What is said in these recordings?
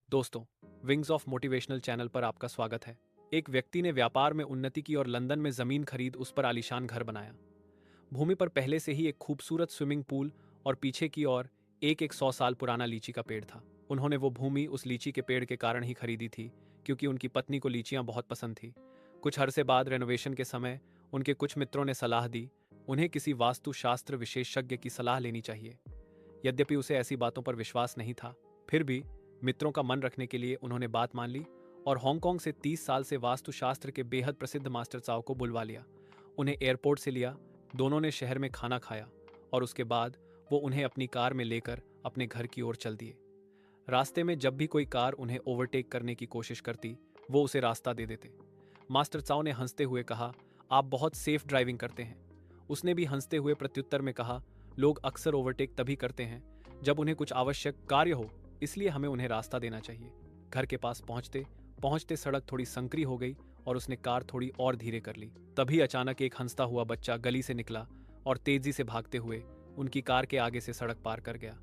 दोस्तों, wings of motivational channel पर आपका स्वागत है। एक व्यक्ति ने व्यापार में उन्नति की और लंदन में जमीन खरीद उस पर आलीशान घर बनाया। भूमि पर पहले से ही एक खूबसूरत स्विमिंग पूल और पीछे की ओर एक 100 साल पुराना लीची का पेड़ था। उन्होंने वो भूमि उस लीची के पेड़ के कारण ही खरीदी थी, क्योंकि उनकी पत्नी को लीचियां बहुत पसंद थी। कुछ अरसे बाद रेनोवेशन के समय उनके कुछ मित्रों ने सलाह दी उन्हें किसी वास्तुशास्त्र विशेषज्ञ की सलाह लेनी चाहिए। यद्यपि उसे ऐसी बातों पर विश्वास नहीं था, फिर भी मित्रों का मन रखने के लिए उन्होंने बात मान ली और हांगकांग से 30 साल से वास्तुशास्त्र के बेहद प्रसिद्ध मास्टर चाओ को बुलवा लिया। उन्हें एयरपोर्ट से लिया, दोनों ने शहर में खाना खाया और उसके बाद वो उन्हें अपनी कार में लेकर अपने घर की ओर चल दिए। रास्ते में जब भी कोई कार उन्हें ओवरटेक करने की कोशिश करती, वो उसे रास्ता दे देते। मास्टर चाओ ने हंसते हुए कहा, आप बहुत सेफ ड्राइविंग करते हैं। उसने भी हंसते हुए प्रत्युत्तर में कहा, लोग अक्सर ओवरटेक तभी करते हैं जब उन्हें कुछ आवश्यक कार्य हो, इसलिए हमें उन्हें रास्ता देना चाहिए। घर के पास पहुंचते पहुंचते सड़क थोड़ी संकरी हो गई और उसने कार थोड़ी और धीरे कर ली। तभी अचानक एक हंसता हुआ बच्चा गली से निकला और तेजी से भागते हुए उनकी कार के आगे से सड़क पार कर गया।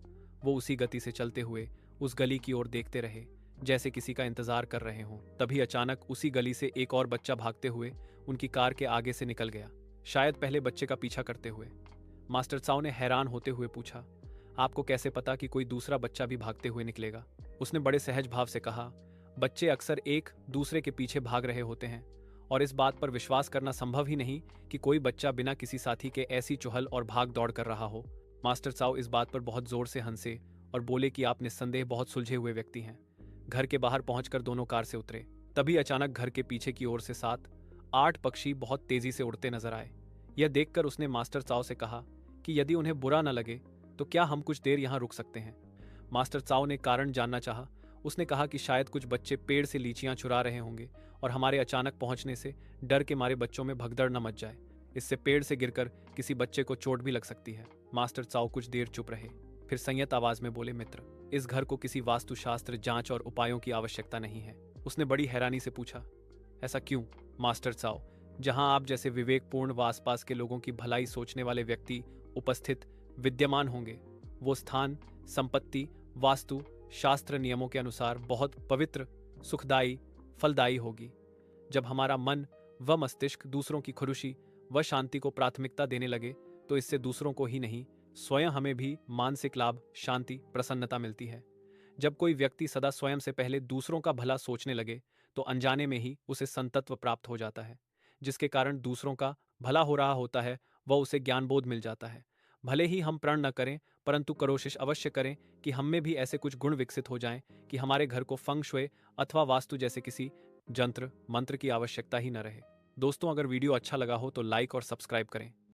वो उसी गति से चलते हुए उस गली की ओर देखते रहे जैसे किसी का इंतजार कर रहे हों। तभी अचानक उसी गली से एक और बच्चा भागते हुए उनकी कार के आगे से निकल गया, शायद पहले बच्चे का पीछा करते हुए। मास्टर चाओ ने हैरान होते हुए पूछा, आपको कैसे पता कि कोई दूसरा बच्चा भी भागते हुए निकलेगा? उसने बड़े सहज भाव से कहा, बच्चे अक्सर एक दूसरे के पीछे भाग रहे होते हैं और इस बात पर विश्वास करना संभव ही नहीं कि कोई बच्चा बिना किसी साथी के ऐसी चुहल और भाग दौड़ कर रहा हो। मास्टर चाओ इस बात पर बहुत जोर से हंसे और बोले कि आप निस्संदेह बहुत सुलझे हुए व्यक्ति हैं। घर के बाहर पहुंचकर दोनों कार से उतरे। तभी अचानक घर के पीछे की ओर से 7-8 पक्षी बहुत तेजी से उड़ते नजर आए। यह देखकर उसने मास्टर चाओ से कहा कि यदि उन्हें बुरा न लगे तो क्या हम कुछ देर यहां रुक सकते हैं? मास्टर चाओ ने कारण जानना चाहा। उसने कहा कि शायद कुछ बच्चे पेड़ से लीचियां चुरा रहे होंगे और हमारे अचानक पहुंचने से डर के मारे बच्चों में भगदड़ न मच जाए। इससे पेड़ से गिरकर किसी बच्चे को चोट भी लग सकती है। मास्टर चाओ कुछ देर चुप रहे, फिर संयत आवाज में बोले, मित्र, इस घर को किसी वास्तुशास्त्र जांच और उपायों की आवश्यकता नहीं है। उसने बड़ी हैरानी से पूछा, ऐसा क्यों? मास्टर चाओ, जहां आप जैसे विवेकपूर्ण व आसपास के लोगों की भलाई सोचने वाले व्यक्ति उपस्थित विद्यमान होंगे, वो स्थान, संपत्ति, वास्तु शास्त्र नियमों के अनुसार बहुत पवित्र, सुखदायी, फलदायी होगी। जब हमारा मन व मस्तिष्क दूसरों की खुशी व शांति को प्राथमिकता देने लगे तो इससे दूसरों को ही नहीं, स्वयं हमें भी मानसिक लाभ, शांति, प्रसन्नता मिलती है। जब कोई व्यक्ति सदा स्वयं से पहले दूसरों का भला सोचने लगे तो अनजाने में ही उसे संतत्व प्राप्त हो जाता है, जिसके कारण दूसरों का भला हो रहा होता है वह उसे ज्ञानबोध मिल जाता है। भले ही हम प्रण न करें, परंतु कोशिश अवश्य करें कि हम में भी ऐसे कुछ गुण विकसित हो जाएं कि हमारे घर को फंग शुए अथवा वास्तु जैसे किसी जंत्र मंत्र की आवश्यकता ही न रहे। दोस्तों, अगर वीडियो अच्छा लगा हो तो लाइक और सब्सक्राइब करें।